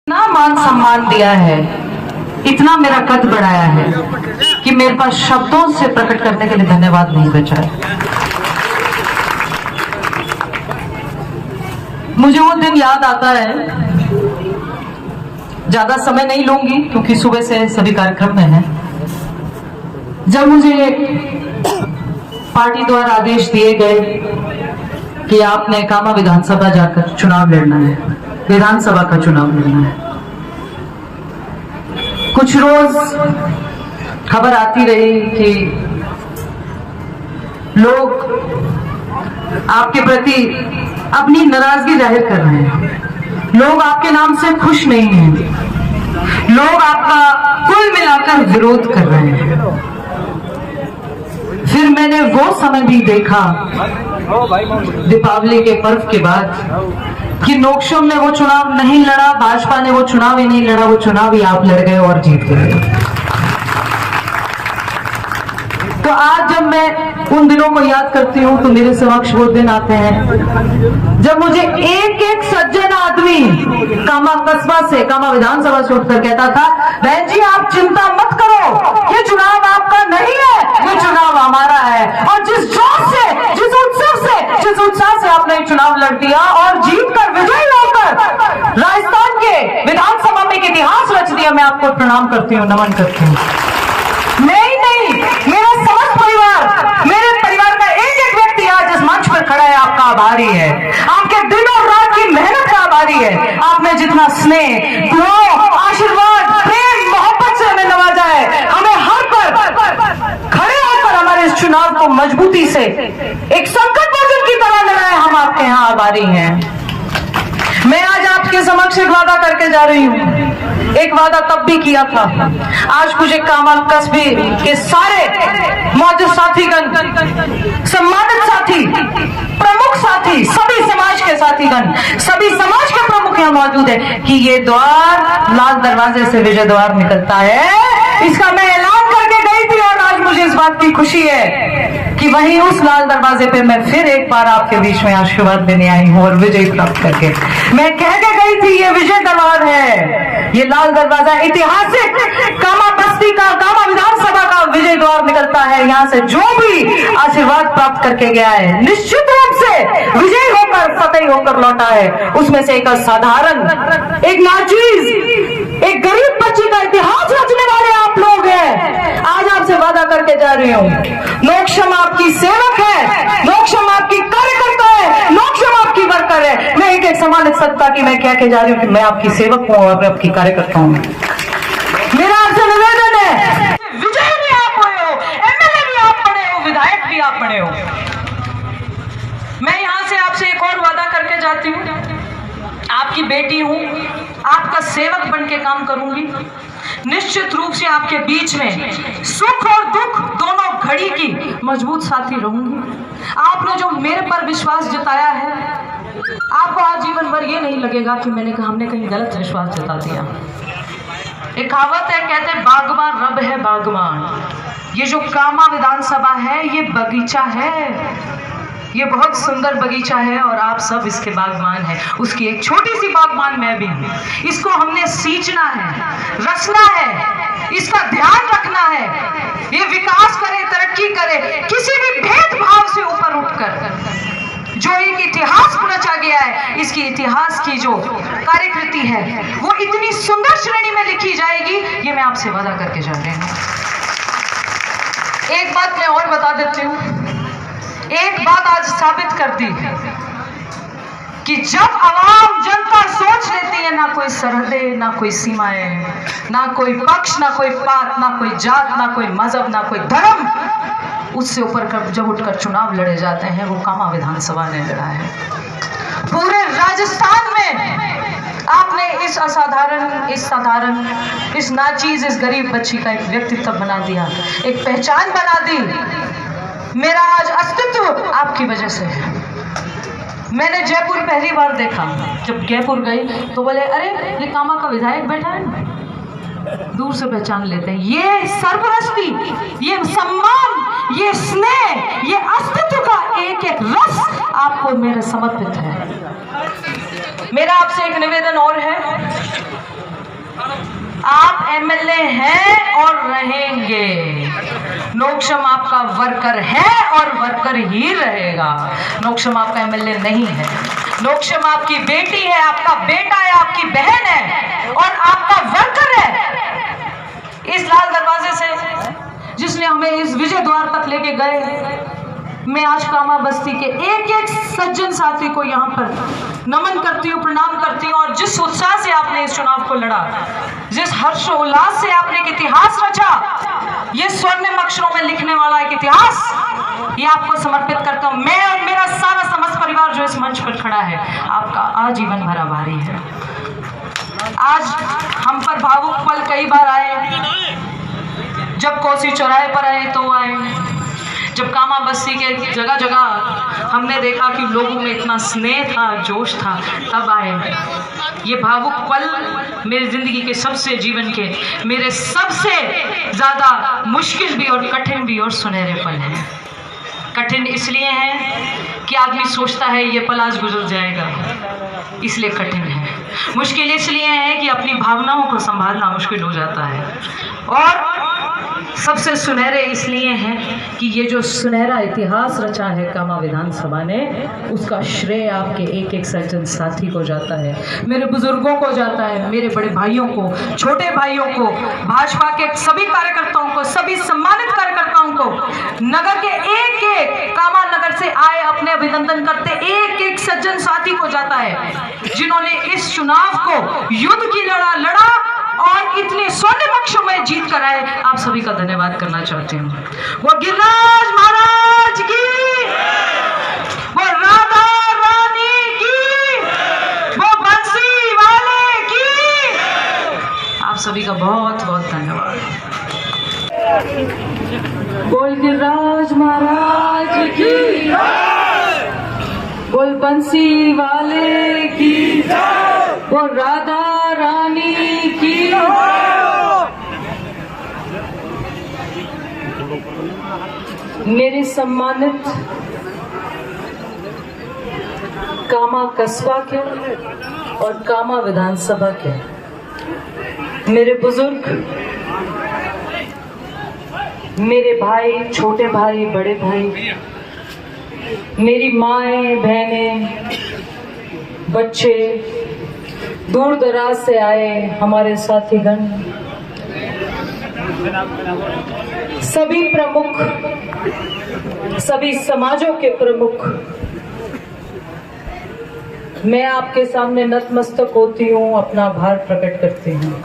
इतना मान सम्मान दिया है, इतना मेरा कद बढ़ाया है कि मेरे पास शब्दों से प्रकट करने के लिए धन्यवाद नहीं बचा है। मुझे वो दिन याद आता है, ज्यादा समय नहीं लूंगी क्योंकि सुबह से सभी कार्यक्रम में है, जब मुझे पार्टी द्वारा आदेश दिए गए कि आपने कामा विधानसभा जाकर चुनाव लड़ना है, विधानसभा का चुनाव लड़ना है। कुछ रोज खबर आती रही कि लोग आपके प्रति अपनी नाराजगी जाहिर कर रहे हैं, लोग आपके नाम से खुश नहीं हैं, लोग आपका कुल मिलाकर विरोध कर रहे हैं। फिर मैंने वो समय भी देखा दीपावली के पर्व के बाद कि नोकशम ने वो चुनाव नहीं लड़ा, भाजपा ने वो चुनाव ही नहीं लड़ा, वो चुनाव ही आप लड़ गए और जीत गए। तो आज जब मैं उन दिनों को याद करती हूँ तो मेरे समक्ष वो दिन आते हैं जब मुझे एक एक सज्जन आदमी कामा कस्बा से, कामा विधानसभा से उठकर कहता था, बहन जी आप चिंता मत करो, ये चुनाव आपका नहीं है, ये चुनाव हमारा है। और जिस जोश से, जिस उत्सव से, जिस उत्साह से आपने ये चुनाव लड़ दिया और जीत कर विजयी होकर राजस्थान के विधानसभा में इतिहास रच दिया, मैं आपको प्रणाम करती हूँ, नमन करती हूँ। नहीं, मेरा समस्त परिवार, मेरे परिवार का एक एक व्यक्ति आज इस मंच पर खड़ा है, आपका आभारी है, आपके दिन और रात की मेहनत का आभारी है। आपने जितना स्नेह, दुआ, आशीर्वाद, प्रेम, मोहब्बत से हमें नवाजा है, हमें हर पर खड़े होकर हमारे इस चुनाव को मजबूती से एक संकट मोचन की तरह लड़ा है, हम आपके यहाँ आभारी हैं। मैं आज आपके समक्ष एक वादा करके जा रही हूँ, एक वादा तब भी किया था। आज मुझे कामा कस्बे के सारे मौजूद साथीगण, सम्मानित साथी, प्रमुख साथी, सभी समाज के साथीगण, सभी समाज के प्रमुख यहाँ मौजूद है कि ये द्वार लाल दरवाजे से विजय द्वार निकलता है। इसका मैं ऐलान करके गई थी और आज मुझे इस बात की खुशी है कि वहीं उस लाल दरवाजे पे मैं फिर एक बार आपके बीच में आशीर्वाद देने आई हूँ और विजय प्राप्त करके। मैं कह के गई थी ये विजय द्वार है, ये लाल दरवाजा ऐतिहासिक कामा बस्ती का, कामा विधानसभा का विजय द्वार निकलता है। यहाँ से जो भी आशीर्वाद प्राप्त करके गया है, निश्चित रूप से विजयी होकर, फतेह होकर लौटा है। उसमें से एक साधारण, एक नाचीज, एक गरीब बच्ची का इतिहास रचने वाले आप लोग हैं। आज आपसे वादा करके जा रही हूँ, नोकशम आपकी सेवक है, नोकशम आपकी कार्यकर्ता है, नोकशम आपकी वर्कर है। मैं एक सम्मानित सत्ता की मैं कह के जा रही हूँ कि मैं आपकी सेवक हूँ और मैं आपकी कार्यकर्ता हूँ। मेरा आपसे निवेदन है, विजय भी आप बने हो, एमएलए भी आप बने हो, विधायक भी आप बने हो। मैं यहाँ से आपसे एक और वादा करके जाती हूँ, आपकी बेटी हूँ, आपका सेवक बन के काम करूंगी। निश्चित रूप से आपके बीच में सुख और दुख दोनों घड़ी की मजबूत साथी रहूंगी। आपने जो मेरे पर विश्वास जताया है, आपको आजीवन भर ये नहीं लगेगा कि हमने कहीं गलत विश्वास जता दिया। एक कहावत है, कहते हैं बागवान रब है बागवान। ये जो कामा विधानसभा है ये बगीचा है, ये बहुत सुंदर बगीचा है और आप सब इसके बागवान हैं। उसकी एक छोटी सी बागवान मैं भी हूँ। इसको हमने सींचना है, रचना है, इसका ध्यान रखना है, ये विकास करे, तरक्की करे, किसी भी भेदभाव से ऊपर उठकर जो एक इतिहास रचा गया है, इसकी इतिहास की जो कार्यकृति है वो इतनी सुंदर श्रेणी में लिखी जाएगी, ये मैं आपसे वादा करके जा रही हूँ। एक बात मैं और बता देती हूँ, एक बात आज साबित कर दी कि जब आवाम जनता सोच लेती है, ना कोई सरहदें, ना कोई सीमाएं, ना कोई पक्ष, ना कोई पात, ना कोई जात, ना कोई मजहब, ना कोई धर्म, उससे ऊपर जब उठकर चुनाव लड़े जाते हैं, वो कामा विधानसभा ने लड़ा है। पूरे राजस्थान में आपने इस असाधारण, इस साधारण, इस नाचीज, इस गरीब बच्ची का एक व्यक्तित्व बना दिया, एक पहचान बना दी। मेरा आज अस्तित्व आपकी वजह से है। मैंने जयपुर पहली बार देखा, जब जयपुर गई तो बोले, अरे ये कामा का विधायक बैठा है ना, दूर से पहचान लेते हैं। ये सरपरस्ती, ये सम्मान, ये स्नेह, ये अस्तित्व का एक एक रस आपको मेरे समर्पित है। मेरा आपसे एक निवेदन और है, एमएलए हैं और रहेंगे। नोकशम आपका वर्कर है और वर्कर ही रहेगा। नोकशम आपका एमएलए नहीं है। नोकशम आपकी बेटी है, आपका बेटा है, आपकी बहन है और आपका वर्कर है। इस लाल दरवाजे से जिसने हमें इस विजय द्वार तक लेके गए, मैं आज कामा बस्ती के एक एक सज्जन साथी को यहाँ पर नमन करती हूँ, प्रणाम करती हूँ। और जिस उत्साह से आपने इस चुनाव को लड़ा, जिस हर्षोल्लास से आपने एक इतिहास रचा, ये स्वर्णिम अक्षरों में लिखने वाला एक इतिहास, ये आपको समर्पित करता हूँ। मैं और मेरा सारा समस्त परिवार जो इस मंच पर खड़ा है, आपका आजीवन भर आभारी है। आज हम पर भावुक पल कई बार आए, जब कोसी चौराहे पर आए तो आए, जब कामा बस्ती के जगह जगह हमने देखा कि लोगों में इतना स्नेह था, जोश था, तब आए। ये भावुक पल मेरी जिंदगी के सबसे जीवन के मेरे सबसे ज़्यादा मुश्किल भी और कठिन भी और सुनहरे पल हैं। कठिन इसलिए है कि आदमी सोचता है ये पल आज गुजर जाएगा, इसलिए कठिन है। मुश्किल इसलिए है कि अपनी भावनाओं को संभालना मुश्किल हो जाता है। और सबसे सुनहरे इसलिए हैं कि ये जो सुनहरा इतिहास रचा है कामा विधानसभा ने, उसका श्रेय आपके एक एक सज्जन साथी को जाता है, मेरे बुजुर्गों को जाता है, मेरे बड़े भाइयों को, छोटे भाइयों को, भाजपा के सभी कार्यकर्ताओं को, सभी सम्मानित कार्यकर्ताओं को, नगर के एक एक कामा नगर से आए अपने अभिनंदन करते एक एक सज्जन साथी को जाता है, जिन्होंने इस चुनाव को युद्ध की लड़ा और इतने स्वर्णिम अक्षरों में जीत कर आए। आप सभी का धन्यवाद करना चाहती हूँ। वो गिरिराज महाराज की, वो राधा रानी की, वो बंसी वाले की, आप सभी का बहुत बहुत धन्यवाद। बोल गिरिराज महाराज की, बोल बंसी वाले की, वो राधा रानी की। मेरे सम्मानित कामा कस्बा के और कामा विधानसभा के मेरे बुजुर्ग, मेरे भाई, छोटे भाई, बड़े भाई, मेरी माएँ, बहनें, बच्चे, दूर दराज से आए हमारे साथीगण, सभी प्रमुख, सभी समाजों के प्रमुख, मैं आपके सामने नतमस्तक होती हूँ, अपना आभार प्रकट करती हूँ।